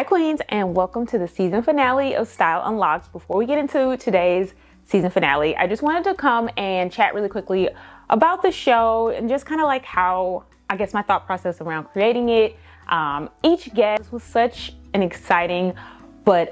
Hi Queens, and welcome to the season finale of Style Unlocked. Before we get into today's season finale, I just wanted to come and chat really quickly about the show and just kind of like how, I guess, my thought process around creating it. Each guest was such an exciting but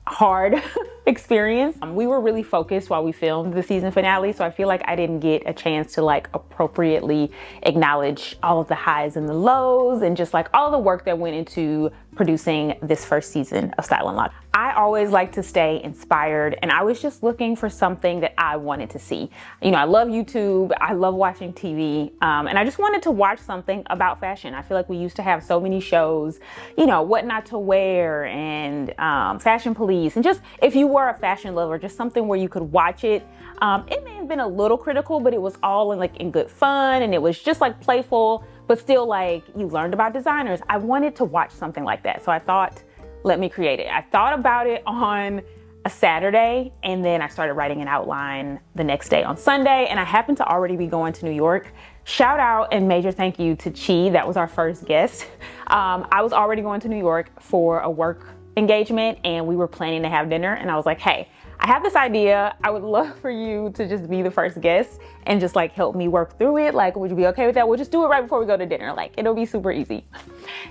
hard experience. We were really focused while we filmed the season finale, so I feel like I didn't get a chance to like appropriately acknowledge all of the highs and the lows and just like all the work that went into producing this first season of Style Unlocked. I always like to stay inspired, and I was just looking for something that I wanted to see. You know, I love YouTube, I love watching TV, and I just wanted to watch something about fashion. I feel like we used to have so many shows, you know, what not to wear and Fashion Police, and just if you were a fashion lover, just something where you could watch it. It may have been a little critical, but it was all in good fun, and it was just like playful, but still like you learned about designers. I wanted to watch something like that, so I thought, let me create it. I thought about it on a Saturday, and then I started writing an outline the next day on Sunday, and I happened to already be going to New York. Shout out and major thank you to Chi, that was our first guest. I was already going to New York for a work engagement, and we were planning to have dinner, and I was like, hey, I have this idea. I would love for you to just be the first guest and just like help me work through it. Like, would you be okay with that? We'll just do it right before we go to dinner. Like, it'll be super easy.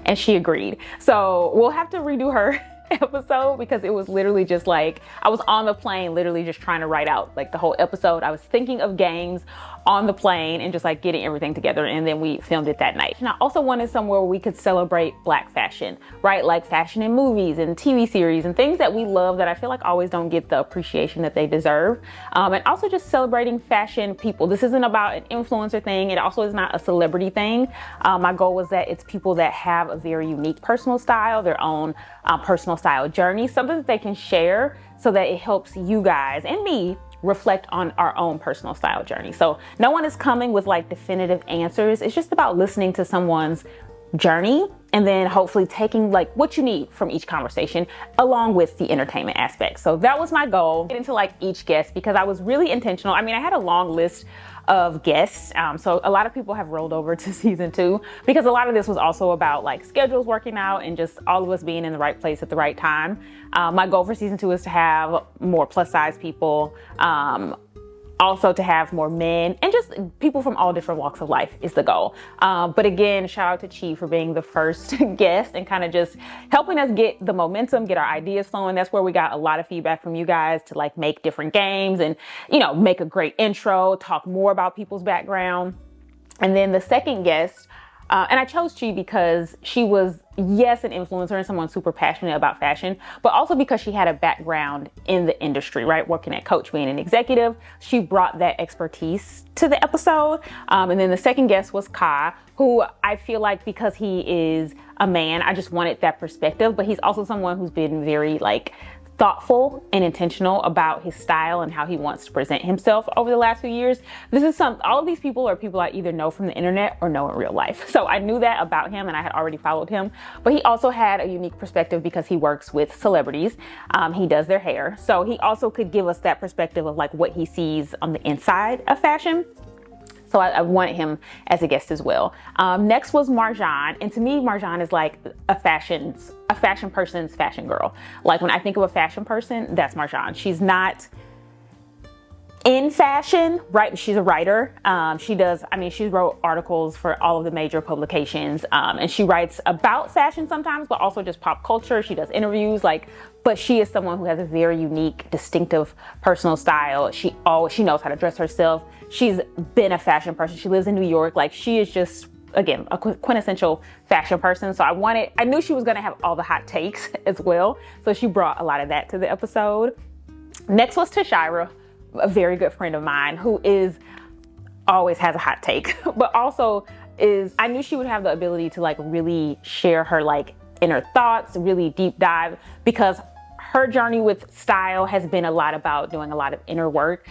And she agreed. So we'll have to redo her episode because it was literally just like, I was on the plane, literally just trying to write out like the whole episode. I was thinking of games on the plane and just like getting everything together, and then we filmed it that night. And I also wanted somewhere where we could celebrate Black fashion, right? Like fashion in movies and TV series and things that we love that I feel like always don't get the appreciation that they deserve. And also just celebrating fashion people. This isn't about an influencer thing. It also is not a celebrity thing. My goal was that it's people that have a very unique personal style, their own personal style journey, something that they can share so that it helps you guys and me reflect on our own personal style journey. So no one is coming with like definitive answers. It's just about listening to someone's journey and then hopefully taking like what you need from each conversation along with the entertainment aspect. So that was my goal, get into like each guest, because I was really intentional. I mean, I had a long list of guests. So a lot of people have rolled over to season 2 because a lot of this was also about like schedules working out and just all of us being in the right place at the right time. My goal for season 2 is to have more plus size people, also to have more men, and just people from all different walks of life is the goal. But again, shout out to Chi for being the first guest and kind of just helping us get the momentum, get our ideas flowing. That's where we got a lot of feedback from you guys to like make different games and, you know, make a great intro, talk more about people's background. And then the second guest, and I chose Chi because she was, yes, an influencer and someone super passionate about fashion, but also because she had a background in the industry, right? Working at Coach, being an executive. She brought that expertise to the episode. And then the second guest was Ka, who I feel like because he is a man, I just wanted that perspective, but he's also someone who's been very like thoughtful and intentional about his style and how he wants to present himself over the last few years. All of these people are people I either know from the internet or know in real life. So I knew that about him and I had already followed him, but he also had a unique perspective because he works with celebrities. He does their hair. So he also could give us that perspective of like what he sees on the inside of fashion. So I wanted him as a guest as well. Next was Marjan. And to me, Marjan is like a fashion person's fashion girl. Like when I think of a fashion person, that's Marjan. She's not in fashion, right? She's a writer. She wrote articles for all of the major publications. And she writes about fashion sometimes, but also just pop culture. She does interviews, but she is someone who has a very unique, distinctive personal style. She knows how to dress herself. She's been a fashion person. She lives in New York. Like, she is just, again, a quintessential fashion person. So I knew she was going to have all the hot takes as well. So she brought a lot of that to the episode. Next was Tashira, a very good friend of mine who always has a hot take, but also I knew she would have the ability to like really share her like inner thoughts, really deep dive, because her journey with style has been a lot about doing a lot of inner work,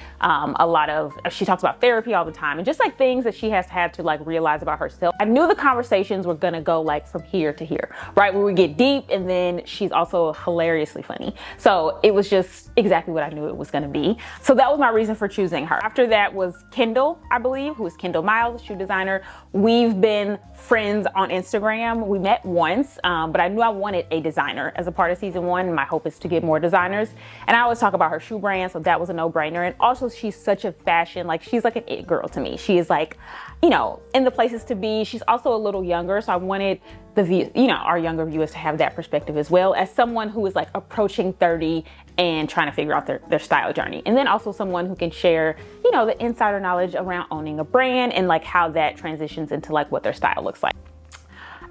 she talks about therapy all the time, and just like things that she has had to like realize about herself. I knew the conversations were gonna go like from here to here, right? Where we get deep, and then she's also hilariously funny. So it was just exactly what I knew it was gonna be. So that was my reason for choosing her. After that was Kendall, I believe, who is Kendall Miles, a shoe designer. We've been friends on Instagram. We met once, but I knew I wanted a designer as a part of season 1. My hope is to get more designers. And I always talk about her shoe brand, so that was a no-brainer. And also she's such a fashion, like she's like an it girl to me. She is like, you know, in the places to be. She's also a little younger, so I wanted the view, you know, our younger viewers to have that perspective as well, as someone who is like approaching 30 and trying to figure out their style journey. And then also someone who can share, you know, the insider knowledge around owning a brand and like how that transitions into like what their style looks like.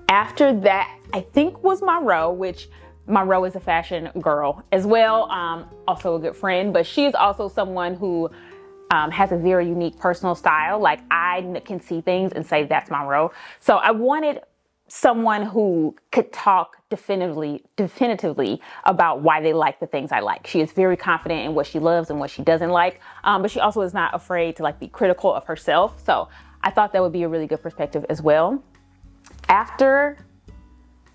After that, I think was Monroe, which Monroe is a fashion girl as well, also a good friend, but she is also someone who has a very unique personal style. Like I can see things and say that's Monroe. So I wanted someone who could talk definitively about why they like the things I like. She is very confident in what she loves and what she doesn't like, but she also is not afraid to like be critical of herself. So I thought that would be a really good perspective as well. After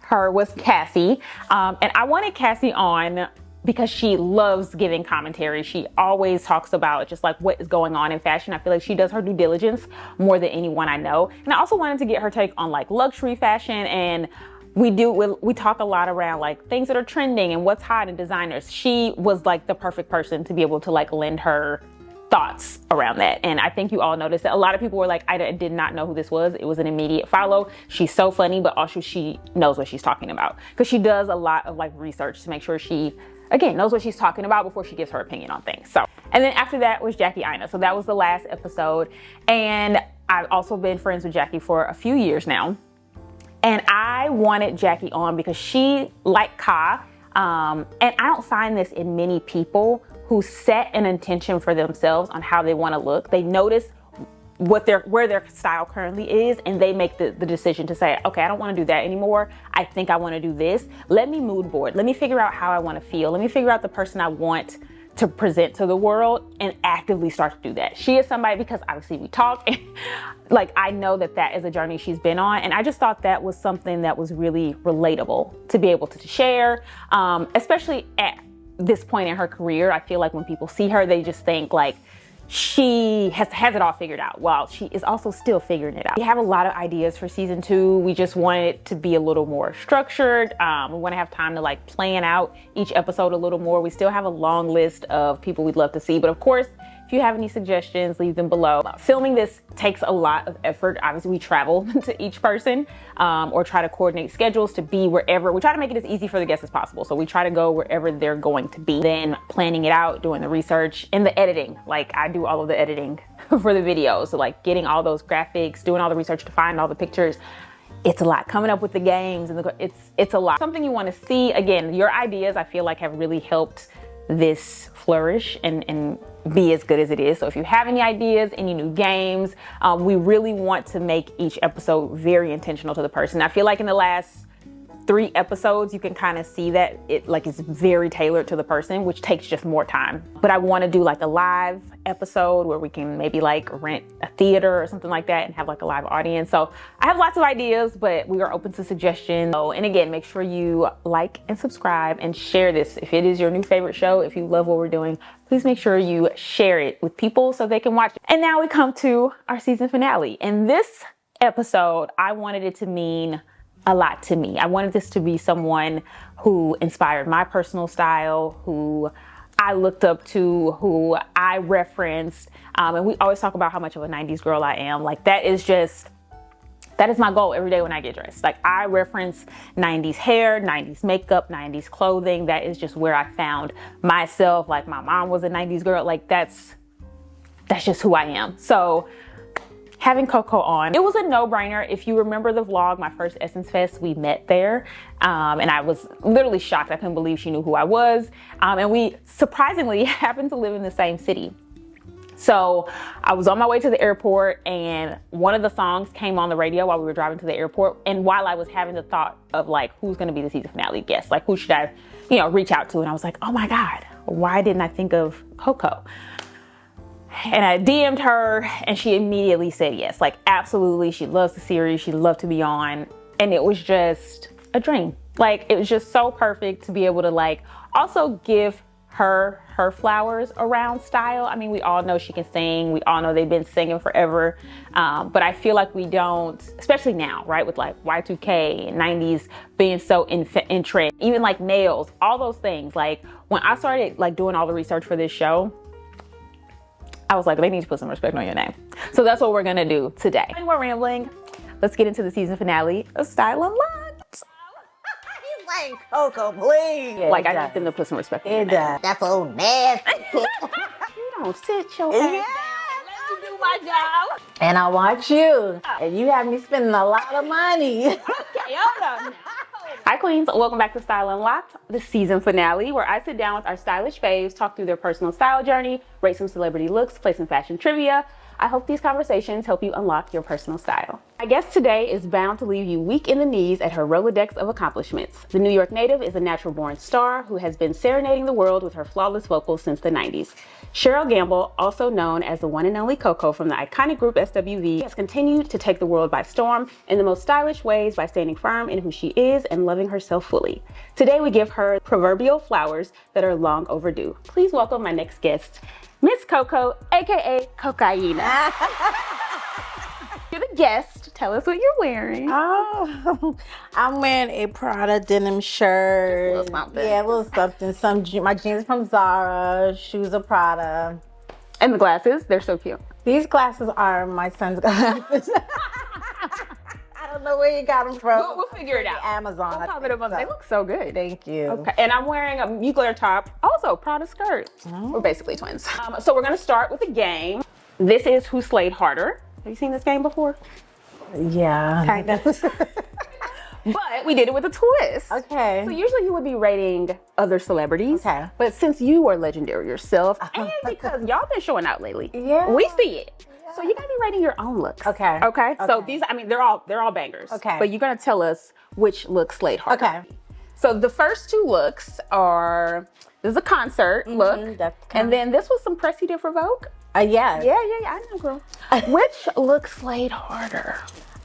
her was Cassie, and I wanted Cassie on because she loves giving commentary. She always talks about just like what is going on in fashion. I feel like she does her due diligence more than anyone I know. And I also wanted to get her take on like luxury fashion, and we talk a lot around like things that are trending and what's hot in designers. She was like the perfect person to be able to like lend her thoughts around that. And I think you all noticed that a lot of people were like, I did not know who this was. It was an immediate follow. She's so funny, but also she knows what she's talking about, because she does a lot of like research to make sure she, again, knows what she's talking about before she gives her opinion on things. So, and then after that was Jackie Ina. So that was the last episode. And I've also been friends with Jackie for a few years now. And I wanted Jackie on because she, like Ka, and I don't find this in many people who set an intention for themselves on how they want to look. They notice where their style currently is, and they make the decision to say, okay, I don't want to do that anymore. I think I want to do this. Let me mood board. Let me figure out how I want to feel. Let me figure out the person I want to present to the world, and actively start to do that. She is somebody, because obviously we talk, and like I know that is a journey she's been on, and I just thought that was something that was really relatable to be able to share, especially at this point in her career. I feel like when people see her, they just think like she has it all figured out, while she is also still figuring it out. We have a lot of ideas for season 2. We just want it to be a little more structured. We want to have time to like plan out each episode a little more. We still have a long list of people we'd love to see, but of course, if you have any suggestions, leave them below. Filming this takes a lot of effort. Obviously, we travel to each person, or try to coordinate schedules to be wherever. We try to make it as easy for the guests as possible. So we try to go wherever they're going to be. Then planning it out, doing the research, and the editing. Like I do all of the editing for the videos. So like getting all those graphics, doing all the research to find all the pictures. It's a lot. Coming up with the games, and it's a lot. Something you want to see. Again, your ideas, I feel like, have really helped this flourish and be as good as it is. So if you have any ideas, any new games, we really want to make each episode very intentional to the person. I feel like in the last 3 episodes, you can kind of see that it like is very tailored to the person, which takes just more time. But I want to do like a live episode where we can maybe like rent a theater or something like that and have like a live audience. So I have lots of ideas, but we are open to suggestions. Oh, and again, make sure you like and subscribe and share this. If it is your new favorite show, if you love what we're doing, please make sure you share it with people so they can watch it. And now we come to our season finale. In this episode, I wanted it to mean a lot to me. I wanted this to be someone who inspired my personal style, who I looked up to, who I referenced. And we always talk about how much of a 90s girl I am. Like that is my goal every day when I get dressed. Like I reference 90s hair, 90s makeup, 90s clothing. That is just where I found myself. Like my mom was a 90s girl. Like that's just who I am. So having Coco on, it was a no-brainer. If you remember the vlog, my first Essence Fest, we met there. And I was literally shocked. I couldn't believe she knew who I was. And we surprisingly happened to live in the same city. So I was on my way to the airport and one of the songs came on the radio while we were driving to the airport. And while I was having the thought of like, who's going to be the season finale guest? Like, who should I, reach out to? And I was like, oh my God, why didn't I think of Coco? And I DM'd her and she immediately said yes. Like, absolutely. She loves the series. She'd love to be on. And it was just a dream. Like, it was just so perfect to be able to like also give her flowers around Style. I mean, we all know she can sing. We all know they've been singing forever. But I feel like we don't, especially now, right? With like Y2K and 90s being so in trend, even like nails, all those things. Like when I started like doing all the research for this show, I was like, they need to put some respect on your name. So that's what we're gonna do today. And we're rambling. Let's get into the season finale of Style Unlocked. Like, Coco, please. Yeah, like, I need them to put some respect on your name. That's so nasty. You don't sit your ass down. Let me do my job. And I watch you. And you have me spending a lot of money. Okay, hold on. Hi, Queens. Welcome back to Style Unlocked, the season finale, where I sit down with our stylish faves, talk through their personal style journey, rate some celebrity looks, play some fashion trivia. I hope these conversations help you unlock your personal style. My guest today is bound to leave you weak in the knees at her Rolodex of accomplishments. The New York native is a natural-born star who has been serenading the world with her flawless vocals since the 90s. Cheryl Gamble, also known as the one and only Coco from the iconic group SWV, has continued to take the world by storm in the most stylish ways by standing firm in who she is and loving herself fully. Today we give her proverbial flowers that are long overdue. Please welcome my next guest, Miss Coco, aka Cocaina. You're the guest. Tell us what you're wearing. Oh, I'm wearing a Prada denim shirt. A little something. Yeah, a little something. My jeans from Zara, shoes are Prada. And the glasses, they're so cute. These glasses are my son's glasses. I don't know where you got them from. We'll figure it out. Amazon. We'll pop it up on. They look so good. Thank you. Okay, and I'm wearing a mugler top, also Prada skirt. We're basically twins. So we're gonna start with a game. This is Who Slayed Harder. Have you seen this game before? Yeah. Kind of. But we did it with a twist. Okay. So usually you would be rating other celebrities. Okay. But since you are legendary yourself, and because y'all been showing out lately, Yeah. we see it. So you gotta be rating your own looks. Okay. Okay. So Okay. these, I mean, they're all bangers. Okay. But you're gonna tell us which look slayed harder. Okay. So the first two looks are, this is a concert look, that's and then this was some press you did for Vogue. Yes. Yeah, I know, girl. Which look slayed harder?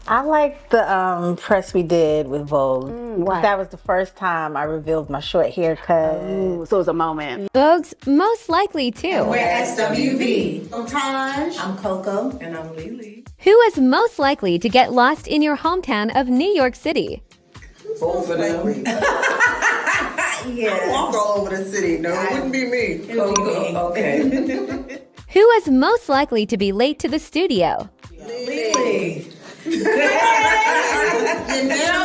I like the press we did with Vogue. why? That was the first time I revealed my short haircut. Ooh, so it was a moment. Vogue's most likely to. We're SWV. I'm Taj. I'm Coco. And I'm Lily. Who is most likely to get lost in your hometown of New York City? Both of them. I walk all over the city. No, it wouldn't be me. Coco. Okay. Who is most likely to be late to the studio? Lily.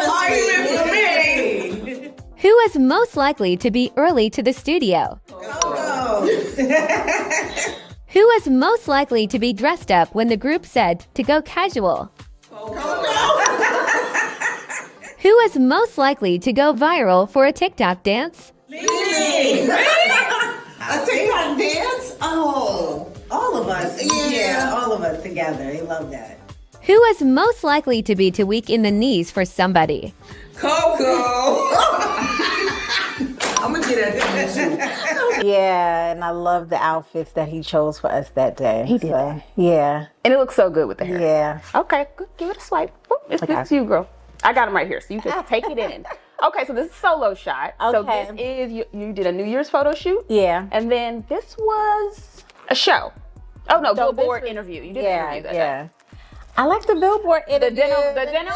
Argument for me. Who is most likely to be early to the studio? Coco. Who is most likely to be dressed up when the group said to go casual? Who is most likely to go viral for a TikTok dance? Lily. A TikTok dance? Oh. All of us. Yeah. All of us together. They love that. Who is most likely to be too weak in the knees for somebody? Coco. I'm going to get at that too. Yeah, and I love the outfits that he chose for us that day. He did. So, yeah. And it looks so good with the hair. Yeah. Okay, good. Give it a swipe. Boop, it's you, girl. I got them right here, so you just take it in. Okay, so this is solo shot. So Okay. this is, you did a New Year's photo shoot. Yeah. And then this was a show. Oh no, No, this Billboard was- interview. You did an Yeah, interview that yeah. day. I like the Billboard interview. The denim?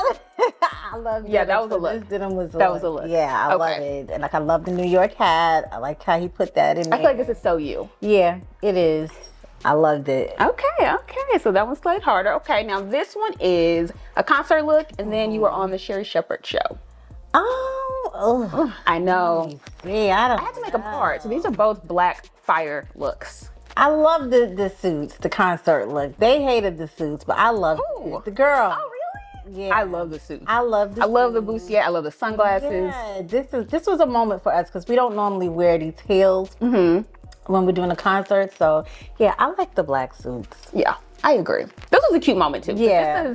I love Yeah, denim, that was a so look. This denim was a That look. was a look. Yeah, I love Okay. it. And like I love the New York hat. I like how he put that in I there. feel like this is so you. Yeah, it is. I loved it. Okay. So that one slayed harder. Okay, now this one is a concert look, and then you were on the Sherry Shepherd show. Oh, I know. yeah, I had to make a part. So these are both black fire looks. I love the suits, the concert look. They hated the suits, but I love Ooh. the girl. Oh, really? Yeah, I love the suits. I love the I love the suits. bustier. I love the sunglasses. Yeah, this was a moment for us because we don't normally wear these heels. when we're doing a concert. So yeah, I like the black suits. Yeah, I agree. This was a cute moment too. Yeah.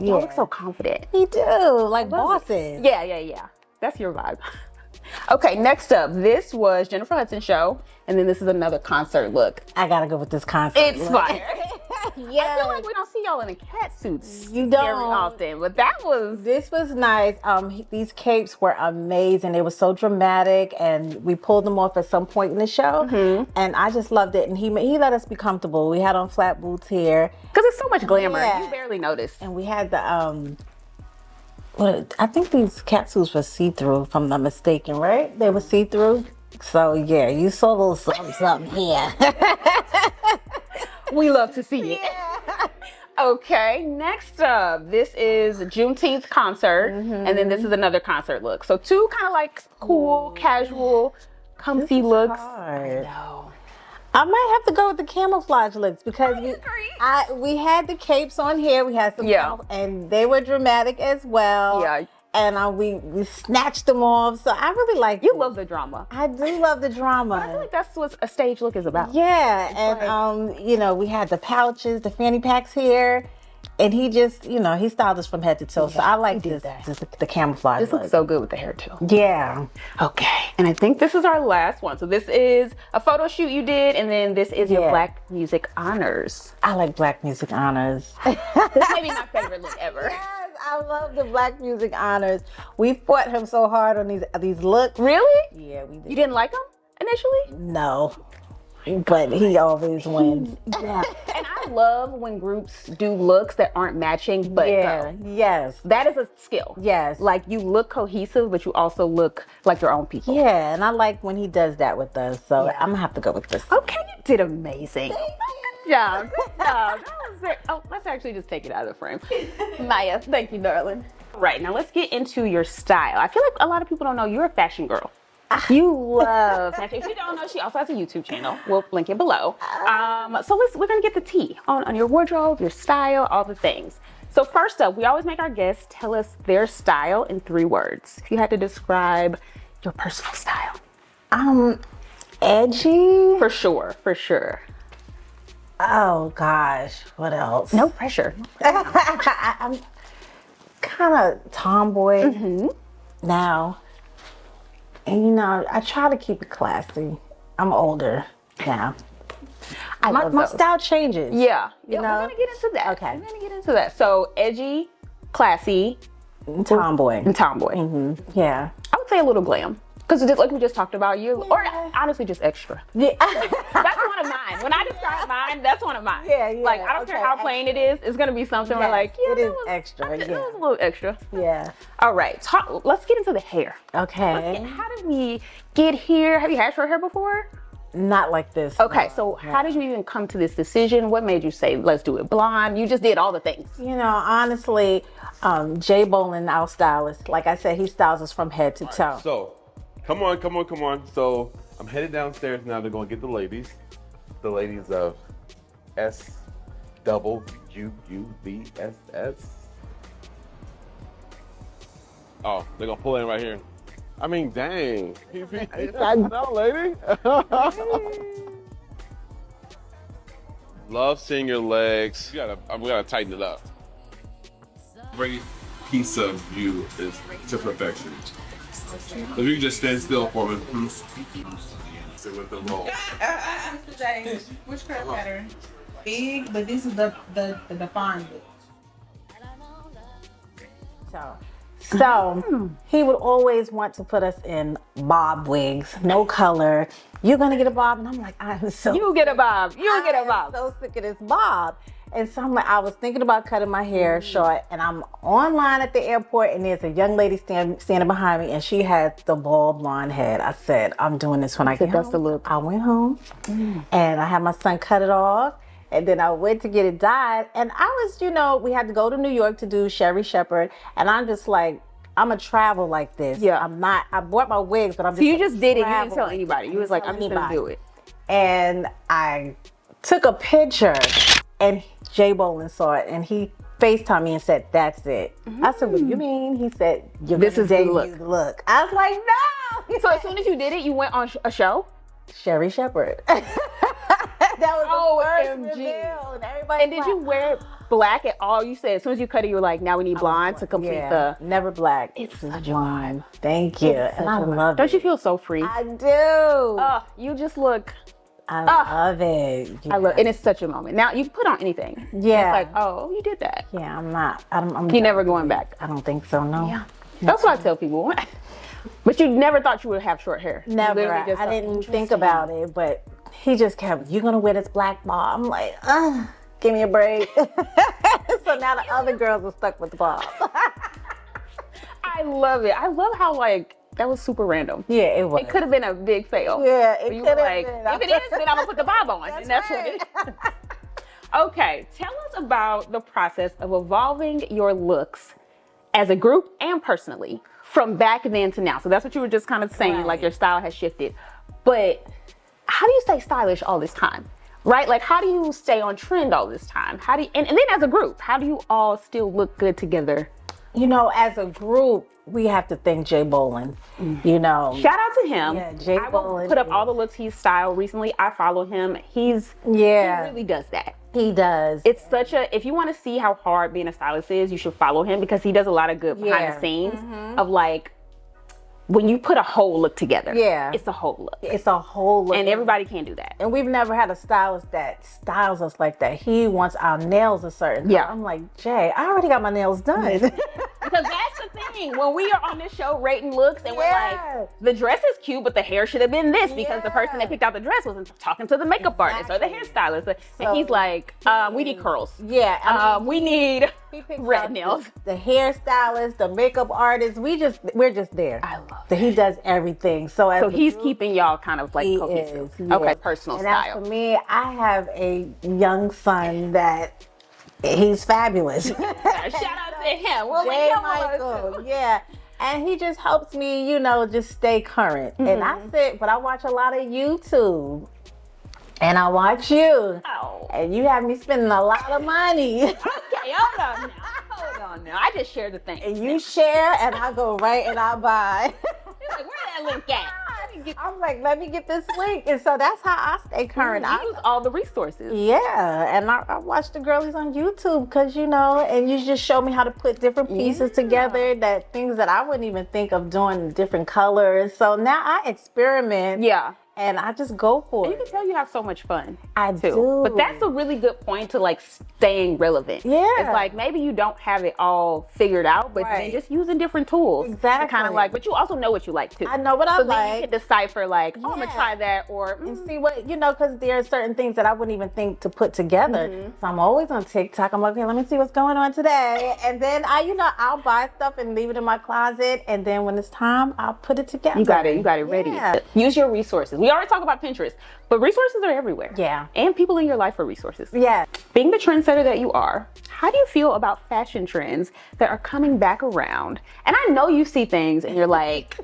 Y'all look so confident. We do, like bosses. Yeah. That's your vibe. Okay, next up, this was Jennifer Hudson's show, and then this is another concert look. I gotta go with this concert. It's look. fire. Yeah. I feel like we don't see y'all in the cat suits You very don't. often, but that was This was nice. These capes were amazing. They were so dramatic, and we pulled them off at some point in the show, and I just loved it. And he let us be comfortable. We had on flat boots here, because it's so much glamour. Yeah. You barely notice. and we had the I think these cat suits were see-through, if I'm not mistaken, right? They were see-through. So yeah, you saw a little something here. We love to see it. Okay, next up, this is Juneteenth concert, and then this is another concert look. So two kind of like cool, casual, comfy looks. Hard. No. I might have to go with the camouflage looks because we had the capes on here. We had some, and they were dramatic as well. Yeah. And we snatched them off. So I really like. You love the drama. I do love the drama. I feel like that's what a stage look is about. Yeah, and we had the pouches, the fanny packs here, and he just, he styled us from head to toe. So I like the camouflage. This looks so good with the hair too. Yeah. Okay, and I think this is our last one. So this is a photo shoot you did, and then this is your Black Music Honors. I like Black Music Honors. This may be my favorite look ever. Yes, I love the Black Music Honors. We fought him so hard on these looks. Really? Yeah, we did. You didn't like them initially? No, but he always wins. Yeah. And I love when groups do looks that aren't matching, but yes, that is a skill. Yes. Like you look cohesive, but you also look like your own people. Yeah, and I like when he does that with us. So I'm gonna have to go with this. Okay, you did amazing. Good job. That was very, let's actually just take it out of the frame. Maya, thank you, darling. Right, now let's get into your style. I feel like a lot of people don't know you're a fashion girl. You love fashion. If you don't know, she also has a YouTube channel. We'll link it below. So we're gonna get the tea on your wardrobe, your style, all the things. So first up, we always make our guests tell us their style in 3 words. If you had to describe your personal style. Edgy. For sure. Oh gosh, what else? No pressure. I'm kind of tomboy now. And I try to keep it classy. I'm older now. My style changes. Yeah, we're gonna get into that. Okay. We're gonna get into that. So edgy, classy, Tomboy. Yeah. I would say a little glam. Because just like we just talked about, or honestly just extra. Yeah. That's one of mine. When I describe mine, that's one of mine. Yeah. Like I don't care how plain it is, it's gonna be something where like, it is extra. It was a little extra. Yeah. All right, let's get into the hair. Okay. How did we get here? Have you had short hair before? Not like this. Okay, no. so how did you even come to this decision? What made you say, let's do it blonde? You just did all the things. Honestly, Jay Bolin, our stylist, like I said, he styles us from head to toe. So, come on. So, I'm headed downstairs now to go and get the ladies of SWV. Oh, they're gonna pull in right here. I mean, dang. No, lady. Love seeing your legs. We gotta tighten it up. Every piece of you is to perfection. So if you can just stand still for me. Sit with the roll. Mr. James, which curl pattern? Big, but this is the defined look. So he would always want to put us in bob wigs, no color. You're gonna get a bob, and I'm like, I'm so. You get a bob. You get a bob. So sick of this bob. And so I'm like, I was thinking about cutting my hair short, and I'm online at the airport, and there's a young lady standing behind me, and she had the bald blonde head. I said, I'm doing this when I get home. That's the look. I went home, and I had my son cut it off, and then I went to get it dyed, and I was, we had to go to New York to do Sherry Shepherd, and I'm just like, I'm gonna travel like this. Yeah. I bought my wigs, but I'm So just you just did it. You didn't travel tell like anybody. this. You was like, I'm Tell just gonna anybody. do it. And I took a picture, and Jay Bolin saw it, and he FaceTimed me and said, that's it. I said, what do you mean? He said, This is the look. I was like, no. So as soon as you did it, you went on a show? Sherry Shepherd. That was the first reveal, and everybody. And did you wear black at all? You said as soon as you cut it, you were like, now we need blonde to complete the. Never black. It's such a blonde. Thank you, and I love it. Don't you feel so free? I do. You just look. I love it. I love, and it's such a moment. Now you can put on anything. Yeah. It's like, oh, you did that. Yeah, I'm not. I'm You're never going back. I don't think so. No. Yeah. That's what I tell people. But you never thought you would have short hair. Never. I didn't think about it, but he just kept, you're going to wear this black bob. I'm like, give me a break. So now the other girls are stuck with the bob. I love it. I love how, like, that was super random. Yeah, it was. It could have been a big fail. Yeah, it could have like, been. If it is, then I'm going to put the bob on. And that's what it is. Okay, tell us about the process of evolving your looks as a group and personally from back then to now. So that's what you were just kind of saying, like your style has shifted. But how do you stay stylish all this time? Right? Like, how do you stay on trend all this time? How do you, and then as a group, how do you all still look good together? You know, as a group, we have to thank Jay Bolin. You know, shout out to him. Yeah, Jay Bolin. Put up all the looks he's styled recently. I follow him. He really does that. He does. It's such a, if you want to see how hard being a stylist is, you should follow him because he does a lot of good behind the scenes of like, when you put a whole look together, it's a whole look. It's a whole look. And everybody can't do that. And we've never had a stylist that styles us like that. He wants our nails a certain color. I'm like, Jay, I already got my nails done. Because that's the thing. When we are on this show rating looks and we're like, the dress is cute, but the hair should have been this because the person that picked out the dress wasn't talking to the makeup artist or the hairstylist. And he's like, we need curls. Yeah. We need red nails. The hairstylist, the makeup artist, we're just there. I love that. He does everything. So he's keeping y'all kind of like cohesive. Okay, personal and style. And for me, I have a young son that he's fabulous. Shout out to him. Jay Michael. Yeah. And he just helps me, you know, just stay current. And I watch a lot of YouTube. And I watch you. Oh. And you have me spending a lot of money. Okay, hold on now. I just share the thing. And you share, and I go right and I buy. You're like, where that link at? I'm like, let me get this link. And so that's how I stay current. I use all the resources. Yeah. And I watch the girlies on YouTube because, you know, and you just show me how to put different pieces together, that things that I wouldn't even think of doing in different colors. So now I experiment. Yeah. And I just go for it. You can tell you have so much fun. I do. But that's a really good point to like staying relevant. Yeah. It's like maybe you don't have it all figured out, but then just using different tools. Exactly. Kind of like, but you also know what you like too. I know what I so like. Then you can decipher like, oh, I'm gonna try that or and see what, you know, because there are certain things that I wouldn't even think to put together. So I'm always on TikTok. I'm like, okay, let me see what's going on today. And then I'll buy stuff and leave it in my closet. And then when it's time, I'll put it together. You got it ready. Use your resources. We already talked about Pinterest, but resources are everywhere. Yeah. And people in your life are resources. Yeah. Being the trendsetter that you are, how do you feel about fashion trends that are coming back around? And I know you see things and you're like,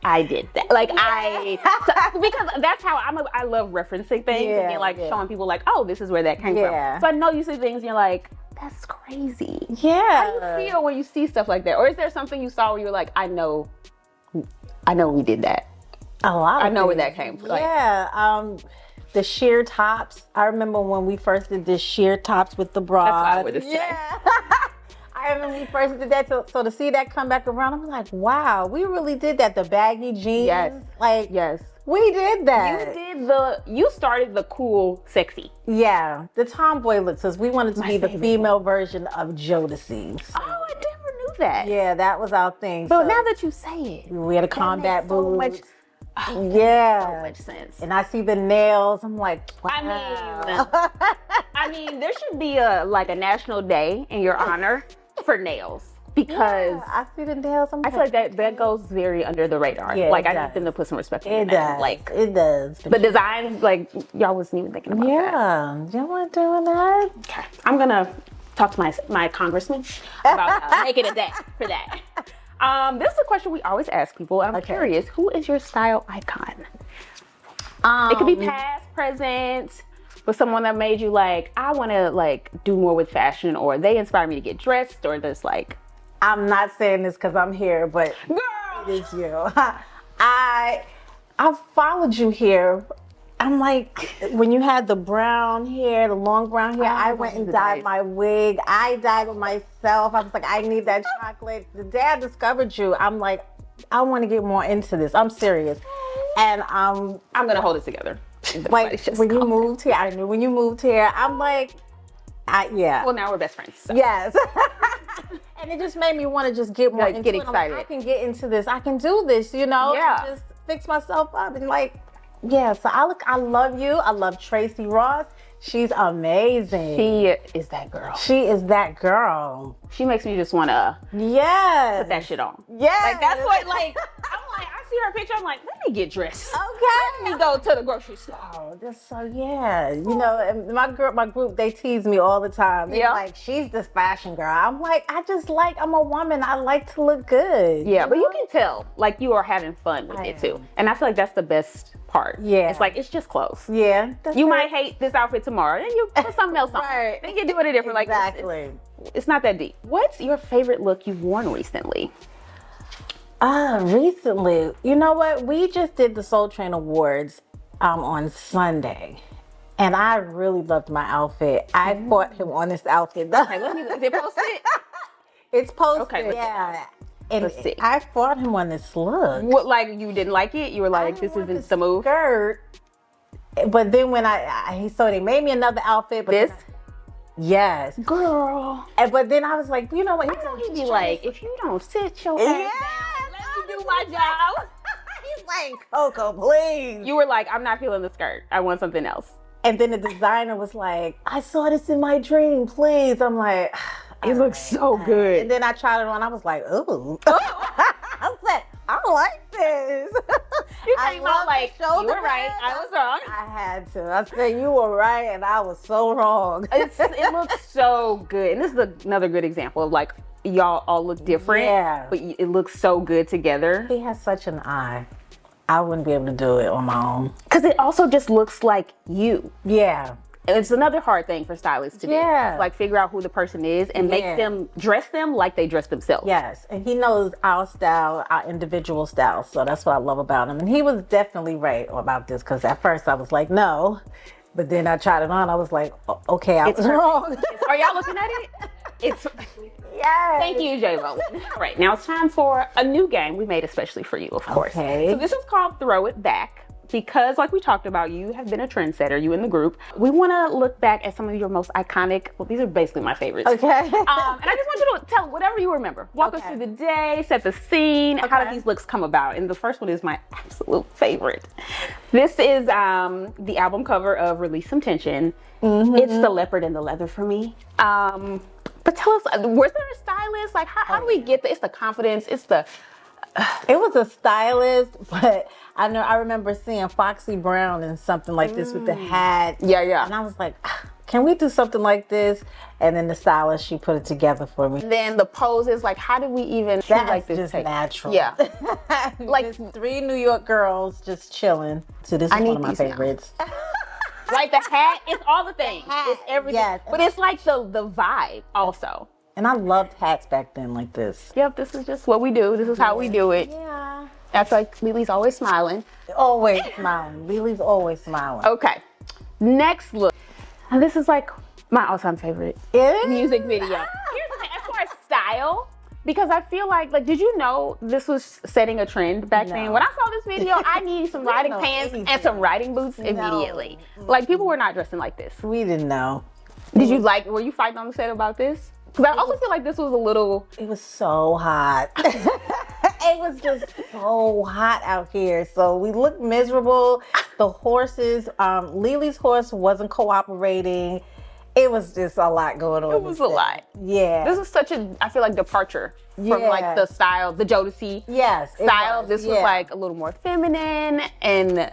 I did that. Like because that's how I love referencing things and then like showing people like, oh, this is where that came from. So I know you see things and you're like, that's crazy. Yeah. How do you feel when you see stuff like that? Or is there something you saw where you're like, I know we did that? A lot of I know where that came from. Yeah. The sheer tops. I remember when we first did the sheer tops with the bra. That's what I would have said. Yeah. I remember we first did that. So to see that come back around, I'm like, wow, we really did that. The baggy jeans. Yes. Like, we did that. You started the cool, sexy. Yeah. The tomboy looks, because we wanted to be the female version of Jodeci. So. Oh, I never knew that. Yeah, that was our thing. But now that you say it, we had a combat boobs. So much sense. And I see the nails. I'm like, wow. I mean, there should be a national day in your honor for nails because I see the nails. I feel like that goes very under the radar. Yeah, like I need them to put some respect on it. Does. Like it does. But designs, like y'all wasn't even thinking about that. Yeah, y'all weren't doing that. Okay, I'm gonna talk to my congressman about making a day for that. This is a question we always ask people. I'm curious, who is your style icon? It could be past, present, but someone that made you like, I want to like do more with fashion, or they inspire me to get dressed, or just like. I'm not saying this because I'm here, but girl, it is you. I followed you here. I'm like, when you had the brown hair, the long brown hair, I went and dyed my wig. I dyed it myself. I was like, I need that chocolate. The day I discovered you, I'm like, I want to get more into this. I'm serious. And I'm gonna hold it together. like when you moved here, I knew when you moved here, I'm like, yeah. Well, now we're best friends. So. Yes. And it just made me want to just get more into get it. excited. Like, I can get into this. I can do this, you know? Yeah. And just fix myself up and like, yeah. So I love you. I love Tracy Ross. She's amazing. She is that girl. She is that girl. She makes me just want to Yes. put that shit on. Yes. Like, that's what, like, I'm like, I see her picture, I'm like, let me get dressed. Okay. Let me go to the grocery store. Oh, that's so yeah. You know, and my group, they tease me all the time. They're like, she's this fashion girl. I'm like, I'm a woman. I like to look good. Yeah, but you can tell, like, you are having fun with it too. And I feel like that's the best part. Yeah. It's like, it's just clothes. Yeah. You might hate this outfit tomorrow, then you put something else on. Right. Then you do it different. Exactly. Like, it's not that deep. What's your favorite look you've worn recently? Recently, you know what? We just did the Soul Train Awards on Sunday. And I really loved my outfit. I fought him on this outfit. Okay, let me, is it posted? It's posted. Okay, yeah. And let's see. I fought him on this look. What, like, you didn't like it? You were like, this isn't the move? Skirt. But then when so they made me another outfit. But This? Yes. Girl. But then I was like, you know what? I know he'd be like, if you don't sit your ass down, let me do my job. He's like, Coco, please. You were like, I'm not feeling the skirt. I want something else. And then the designer was like, I saw this in my dream, please. I'm like, It looks so good. and then I tried it on. I was like, ooh. I said, I like this. You came out like, you were right. I was wrong. I had to. I said, you were right, and I was so wrong. It looks so good. And this is another good example of like, y'all all look different, but it looks so good together. He has such an eye. I wouldn't be able to do it on my own. Because it also just looks like you. Yeah. And it's another hard thing for stylists to do. Yeah. Like figure out who the person is and make them dress them like they dress themselves. Yes. And he knows our style, our individual style. So that's what I love about him. And he was definitely right about this because at first I was like, no. But then I tried it on. I was like, okay, I was wrong. Are y'all looking at it? It's Yes. Thank you, J-Lo. All right, now it's time for a new game we made especially for you, of course. Okay. So this is called Throw It Back. Because like we talked about, you have been a trendsetter, you in the group. We want to look back at some of your most iconic, well, these are basically my favorites. Okay. And I just want you to tell whatever you remember. Walk us through the day, set the scene. How did these looks come about? And the first one is my absolute favorite. This is the album cover of Release Some Tension. It's the leopard and the leather for me. But tell us, was there a stylist? Like, how do we get the, it's the confidence, it's the... It was a stylist, but I remember seeing Foxy Brown in something like this with the hat. Yeah. And I was like, can we do something like this? And then the stylist, she put it together for me. Then the poses, like how did we even shoot That's like this? just natural. Yeah. Like just 3 New York girls just chilling. So this is one of my favorites. Like the hat, it's all the things. It's everything. Yes. But it's like the vibe also. And I loved hats back then like this. Yep, this is just what we do. This is how we do it. Yeah. That's like Lily's always smiling. Always smiling. Lily's always smiling. Okay. Next look. And this is like my all-time favorite music video. Here's the thing, as far as style, because I feel like did you know this was setting a trend back then? When I saw this video, I needed some riding pants and some riding boots immediately. Like people were not dressing like this. We didn't know. Did you were you fighting on the set about this? Because I also feel like this was a little... It was so hot. It was just so hot out here. So we looked miserable. The horses, Lily's horse wasn't cooperating. It was just a lot going on. It was a lot. Yeah. This is such a, I feel like, departure from like the style, the Jodeci style. This was like a little more feminine and...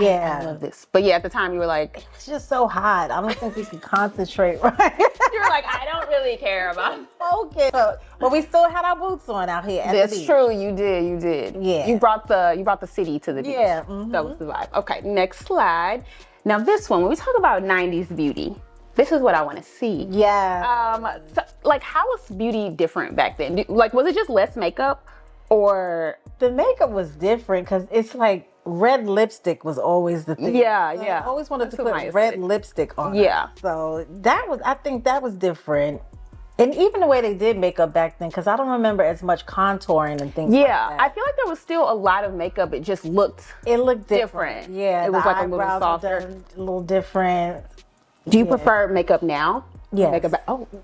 Yeah. I love this. But yeah, at the time you were like... It's just so hot. I don't think we can concentrate, right? You were like, I don't really care about... Focus. But we still had our boots on out here. That's true. You did. Yeah. You brought the city to the beach. Yeah. That was the vibe. Okay, next slide. Now this one, when we talk about 90s beauty, this is what I want to see. Yeah. So, like, how was beauty different back then? Was it just less makeup or... The makeup was different because it's like red lipstick was always the thing. Yeah, So yeah. I always wanted That's to what put Maya red said. lipstick on. Yeah. So I think that was different. And even the way they did makeup back then, because I don't remember as much contouring and things like Yeah, that. I feel like there was still a lot of makeup. It just looked. It looked different. Yeah, It was the like a little eyebrows were softer. done a little different. Do you prefer makeup now? Yes. Makeup. Oh. Do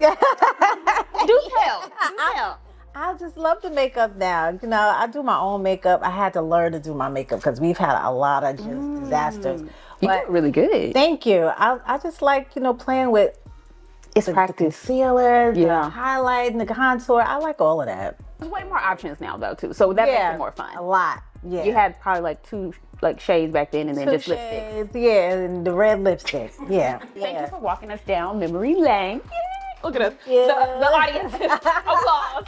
tell. I just love the makeup now. You know, I do my own makeup. I had to learn to do my makeup because we've had a lot of just disasters. You But did really good. thank you. I just like, playing with It's the practice. concealer, the Yeah. highlight, and the contour. I like all of that. There's way more options now though too, so that makes it more A fun. lot. Yeah. You had probably like 2 shades back then, and then two just lipstick. shades, yeah, and the red lipstick. Yeah. Thank you for walking us down memory lane. Yay. Look at us. Yeah. The audience. Applause.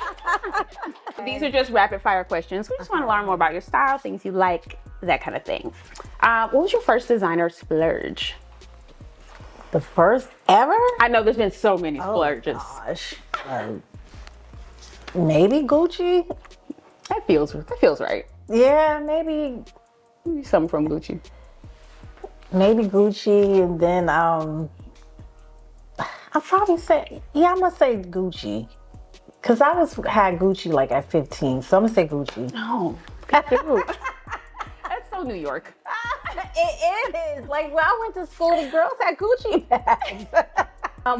These are just rapid fire questions. We just want to learn more about your style, things you like, that kind of thing. What was your first designer splurge? The first ever? I know there's been so many splurges. Gosh. Maybe Gucci? That feels right. Yeah, maybe Something from Gucci. Gucci, and then I'll probably say, I'm gonna say Gucci, cause I had Gucci like at 15, so I'm gonna say Gucci. Oh, that's so New York. It is like when I went to school, the girls had Gucci bags.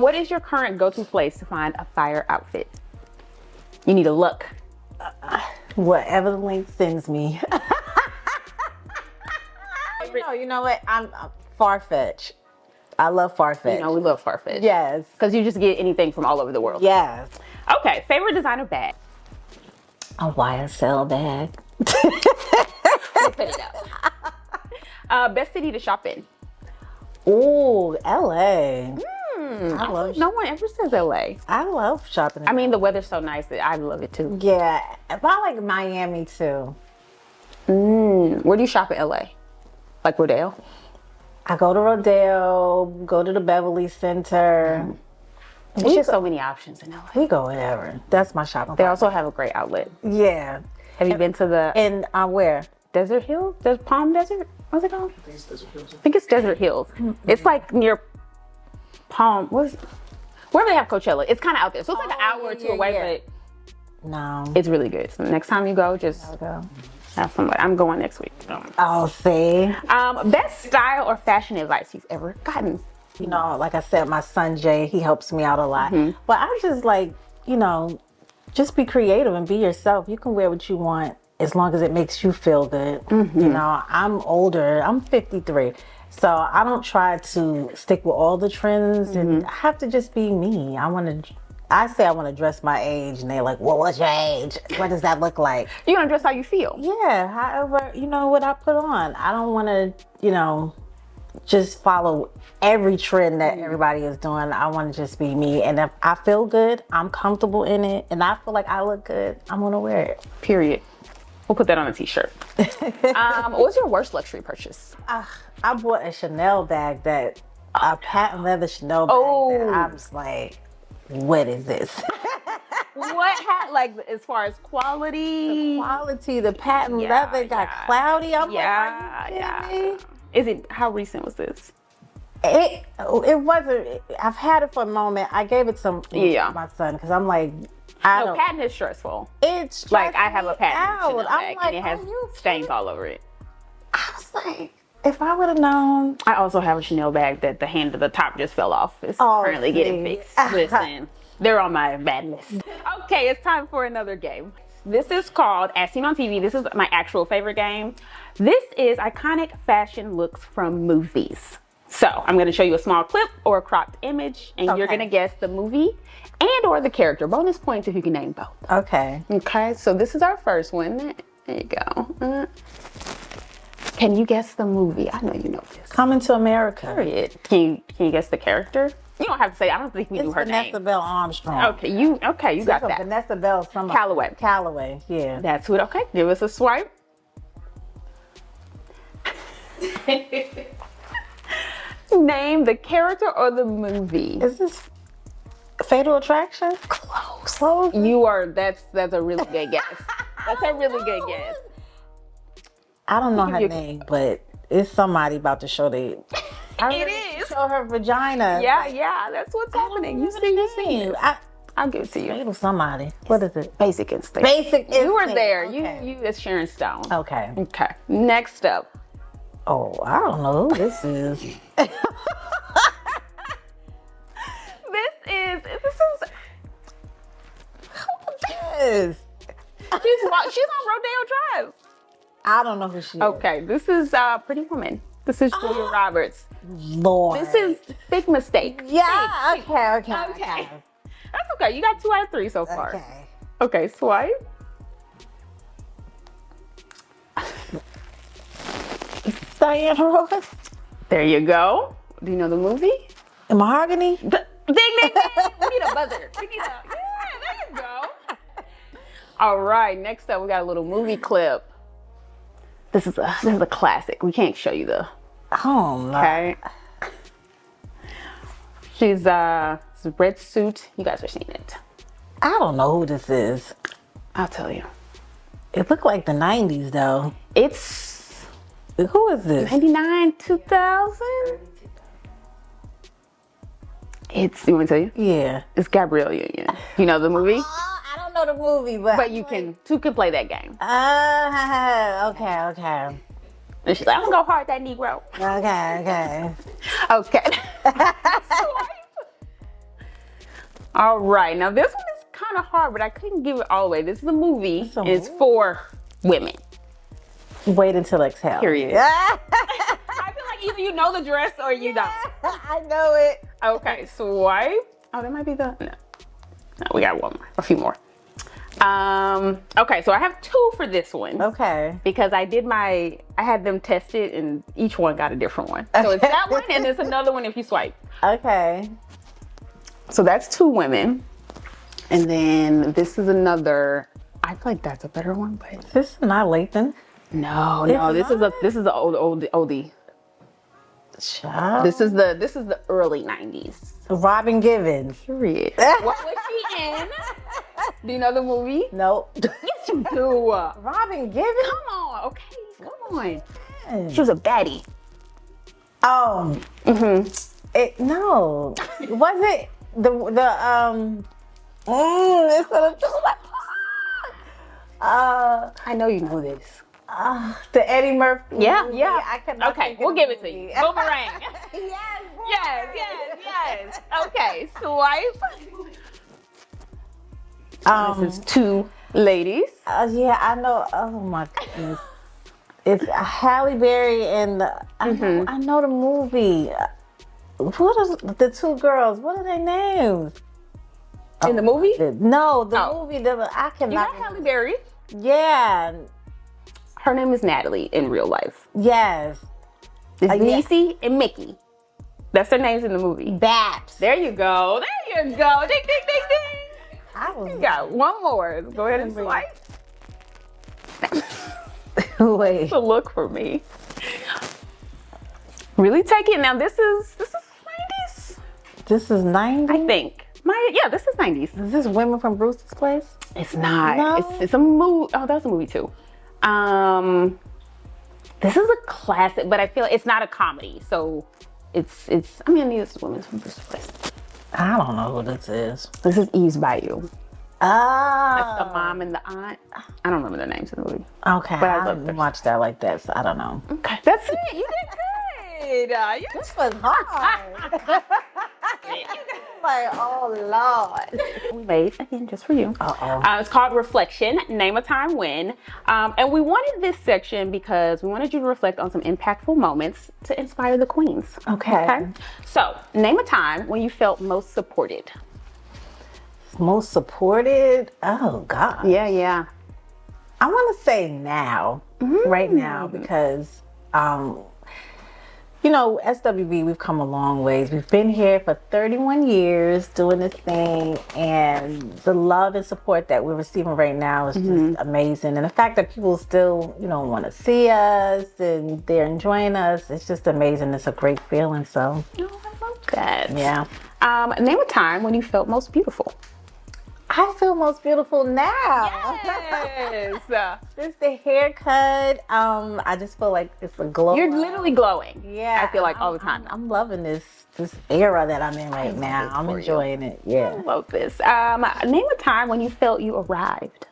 What is your current go-to place to find a fire outfit? You need a look. Whatever the link sends me. You know what? I'm Farfetch. I love Farfetch. You know, we love Farfetch. Yes. Because you just get anything from all over the world. Yes. Okay, favorite designer bag. A YSL bag. We'll put it up. Best city to shop in. Ooh, LA. I love. No one ever says LA. I love shopping. I mean, the weather's so nice that I love it too. Yeah, but I like Miami too. Where do you shop in LA? Like Rodeo? I go to Rodeo, go to the Beverly Center. There's just so many options in LA. We go wherever. That's my shopping. They also have a great outlet. Yeah. Have you been to the And where? Desert Hill? There's Palm Desert? What's it called? I think it's Desert Hills. It's like near Palm. Wherever they have Coachella. It's kind of out there. So it's like an hour or two away, No. but it's really good. So next time you go, just have fun. I'm going next week. Oh, see. Best style or fashion advice you've ever gotten? You know, like I said, my son Jay, he helps me out a lot. But I'm just like, just be creative and be yourself. You can wear what you want as long as it makes you feel good. You know, I'm older. I'm 53. So I don't try to stick with all the trends, and I have to just be me. I say I want to dress my age, and they're like, well, what's your age? What does that look like? You gonna dress how you feel. Yeah, however, what I put on. I don't want to, just follow every trend that everybody is doing. I want to just be me. And if I feel good, I'm comfortable in it, and I feel like I look good, I'm going to wear it. Period. We'll put that on a t-shirt. What was your worst luxury purchase? I bought a Chanel bag a patent leather Chanel bag that I was like, what is this? What had, like, as far as quality? Quality, the patent Yeah, leather got yeah. cloudy. I'm Yeah, like, are you kidding me? How recent was this? It wasn't. I've had it for a moment. I gave it to my son because I'm like, No, patent is stressful. It's Like, I have a patent Chanel I'm bag, like, and it has are you stains kidding? all over it. I was like, if I would have known. I also have a Chanel bag that the hand of the top just fell off. It's currently getting see. fixed. Listen, they're on my bad list. Okay, it's time for another game. This is called As Seen on TV. This is my actual favorite game. This is iconic fashion looks from movies. So I'm going to show you a small clip or a cropped image, and you're going to guess the movie and or the character. Bonus points if you can name both. Okay. Okay, so this is our first one. There you go. Can you guess the movie? I know you know this. Coming to America. Period. Can you guess the character? You don't have to say. I don't think we knew her Vanessa name. Bell Armstrong. Okay, you got that. Vanessa Bell from Calloway. Calloway, yeah. That's who. Okay, give us a swipe. Name the character or the movie. Is this Fatal Attraction? Close. You are. That's a really good guess. That's a really good guess. I don't know Give her you- name, but it's somebody about to show the. It is. Show her vagina. Yeah, yeah, that's what's happening. You see this. I'll give it to you. It somebody. What is it? Basic instinct. Basic instinct. You were there. Okay. You as Sharon Stone. Okay. Okay. Next up. Oh, I don't know who this is. This is Yes. she's on Rodeo Drive. I don't know who she is. Okay, this is Pretty Woman. This is Julia Roberts. Lord. This is Big Mistake. Yeah. Big. Okay. That's okay. You got 2 out of 3 so far. Okay. Okay, swipe. Diana Ross. There you go. Do you know the movie? Mahogany. Ding, ding, ding. We need a buzzer. Yeah, there you go. All right, next up, we got a little movie clip. This is a classic. We can't show you the. Oh no. Okay. She's it's a red suit. You guys are seeing it. I don't know who this is. I'll tell you. It looked like the 90s though. It's Who is this? 99, 2000. It's, you want me to tell you? Yeah. It's Gabrielle Union. You know the movie? Oh, I don't know the movie, but But you can play that game. Okay. And she's like, I'm gonna go hard that Negro. Okay. Okay. All right. Now this one is kind of hard, but I couldn't give it all away. This is a movie. a It's movie? for women. Wait until exhale. Period. I feel like either you know the dress or you don't. I know it. Okay, swipe. Oh, that might be the no, we got one more, a few more. Okay, so I have 2 for this one. Okay. Because I had them tested and each one got a different one. So it's that one and there's another one if you swipe. Okay. So that's 2 women. And then this is another, I feel like that's a better one, but This is not Lathan. no, It's this is the oldie. Child. This is the early 90s. Robin Givens. Period. What was she in? Do you know the movie? Nope. Yes, you do. Robin Givens? Come on, okay, come on. She was a baddie. No. Was it it's I know you know this. the Eddie Murphy. Yeah, movie. yeah. I cannot Okay, think of we'll the give it to movie. you. Boomerang. Yes. Okay, swipe. This is 2 ladies. Yeah, I know. Oh my goodness. It's Halle Berry and I know the movie. What is the 2 girls? What are their names? In the movie? No, the Oh. movie. I You cannot. got Halle Berry. Yeah. Her name is Natalie in real life. Yes. It's yeah. Niecy and Mickey. That's their names in the movie. Baps. There you go. Ding, ding, ding. I was You got one more. Go ahead and swipe. wait. To look for me. Really take it. Now this is 90s. This is 90. I think. This is 90s. Is this Women from Brewster's Place? It's not. No? It's a movie. Oh, that's a movie too. This is a classic, but I feel it's not a comedy. So it's. I mean, it's Women from Brewster's Place. I don't know who this is. This is Eve's Bayou. Oh. The mom and the aunt. I don't remember their names in the movie. Okay. But I I love didn't this. watch that like that, so I don't know. Okay, that's it. You did good. This was hard. Like, oh Lord. We made again just for you. Uh-oh. It's called Reflection. Name a time when. And we wanted this section because we wanted you to reflect on some impactful moments to inspire the queens. Okay. So name a time when you felt most supported. Most supported? Oh God. Yeah. I want to say now, right now, because, SWV, we've come a long ways. We've been here for 31 years doing this thing, and the love and support that we're receiving right now is just amazing. And the fact that people still, want to see us and they're enjoying us, it's just amazing. It's a great feeling. So, Oh, I love that. yeah. Name a time when you felt most beautiful. I feel most beautiful now. Yes. Since the haircut, I just feel like it's a glow. You're literally glowing. Yeah, I feel like all the time. I'm loving this era that I'm in right now. I'm enjoying it. I Yeah. love this. Name a time when you felt you arrived.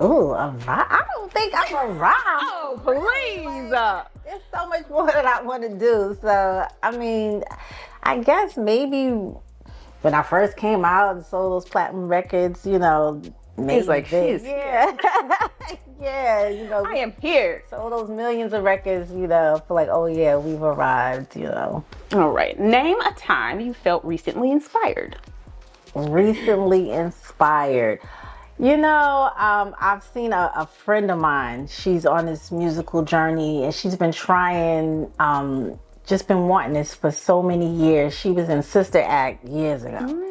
Ooh, I don't think I've arrived. Oh, please. There's so much more that I want to do. So, I mean, I guess maybe when I first came out and sold those platinum records, you know, maybe like, she's yeah. Yeah, you know. I am here. Sold those millions of records, you know, feel like, oh yeah, we've arrived, you know. All right. Name a time you felt recently inspired. Recently inspired. You know, I've seen a friend of mine. She's on this musical journey and she's been trying, just been wanting this for so many years. She was in Sister Act years ago.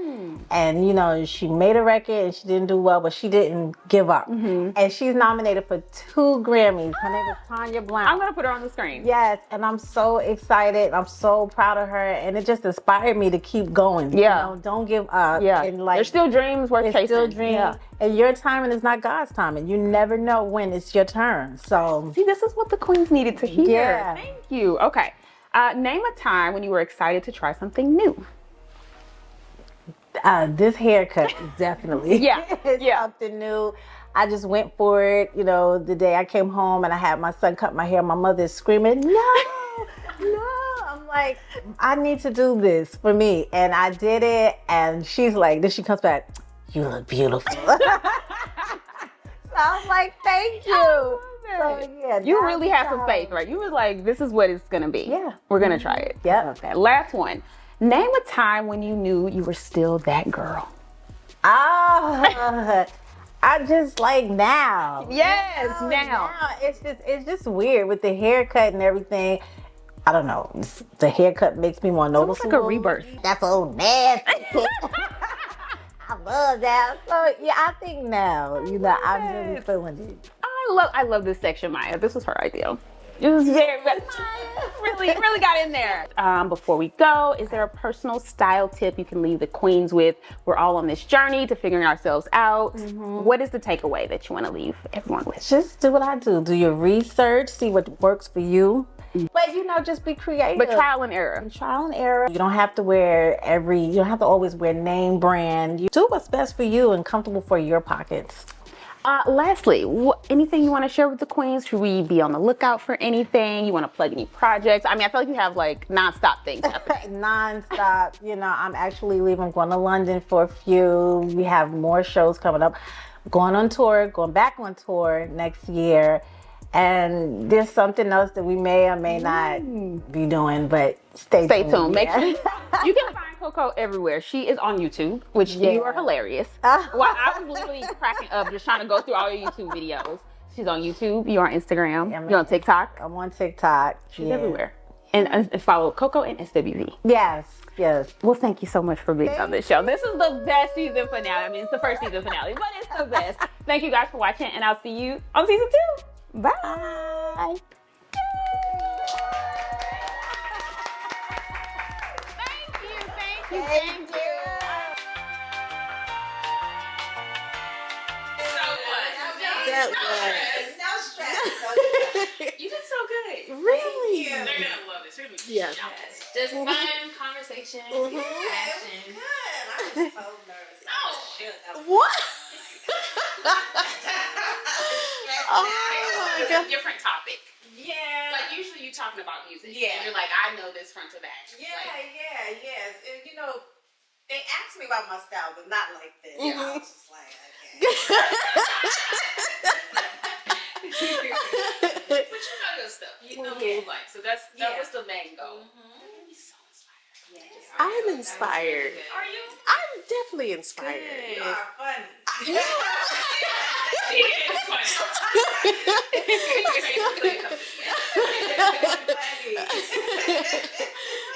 And, you know, she made a record and she didn't do well, but she didn't give up. And she's nominated for 2 Grammys. Her name is Tanya Blount. I'm going to put her on the screen. Yes, and I'm so excited. I'm so proud of her. And it just inspired me to keep going. Yeah. You know, don't give up. Yeah. And like, there's still dreams worth chasing. still dreams. Yeah. And your timing is not God's timing. You never know when it's your turn. So, See, this is what the queens needed to hear. Yeah. Thank you. Okay. Name a time when you were excited to try something new. this haircut is definitely it's Yeah. something new. I just went for it, you know, the day I came home and I had my son cut my hair. My mother is screaming, no. I'm like, I need to do this for me. And I did it. And she's like, then she comes back, you look beautiful. So I'm like, thank you. So, yeah, You really have some faith, right? You was like, this is what it's going to be. Yeah. We're going to try it. Yep. Okay. Last one. Name a time when you knew you were still that girl. I just like now. Yes, now. It's just weird with the haircut and everything. I don't know. The haircut makes me more Almost noticeable. like a rebirth. That's so nasty. I love that. So yeah, I think now, you know, I'm really feeling it. I love this section, Maya. This was her idea. It was very really got in there. Before we go, is there a personal style tip you can leave the queens with? We're all on this journey to figuring ourselves out. What is the takeaway that you want to leave everyone with? Just do what I do. Do your research, see what works for you. But you know, just be creative. But trial and error. Trial and error. You don't have to you don't have to always wear name brand. You do what's best for you and comfortable for your pockets. Lastly, anything you want to share with the queens? Should we be on the lookout for anything? You want to plug any projects? I mean, I feel like you have like nonstop things happening. Nonstop. You know, I'm actually leaving, going to London for a few. We have more shows coming up. Going on tour, going back on tour next year. And there's something else that we may or may not be doing, but stay tuned. Make sure you can find Coco everywhere. She is on YouTube, which you are hilarious. Well, I was literally cracking up just trying to go through all your YouTube videos. She's on YouTube. You're on Instagram. You're on TikTok. I'm on TikTok. She's everywhere. And follow Coco and SWV. Yes. Well, thank you so much for being on this show. This is the best season finale. I mean, it's the first season finale, but it's the best. Thank you guys for watching, and I'll see you on season 2. Bye. Thank you. That was. No stress. You did so good. Really? They're gonna love this. They're gonna be Yeah. shocked. Just fun conversation. Good. Action. I was so nervous. Oh, What? Oh my it's God. a different topic. Yeah. Like usually you talking about music. Yeah. And you're like, I know this front to back. Yeah, Like, yes. And you know, they asked me about my style, but not like this. I was just like, okay. but you know your stuff. You know what you like. So that was the main goal. You're so inspired. Yes. I'm inspired. Are you? I'm definitely inspired. You are funny. She is funny. Funny.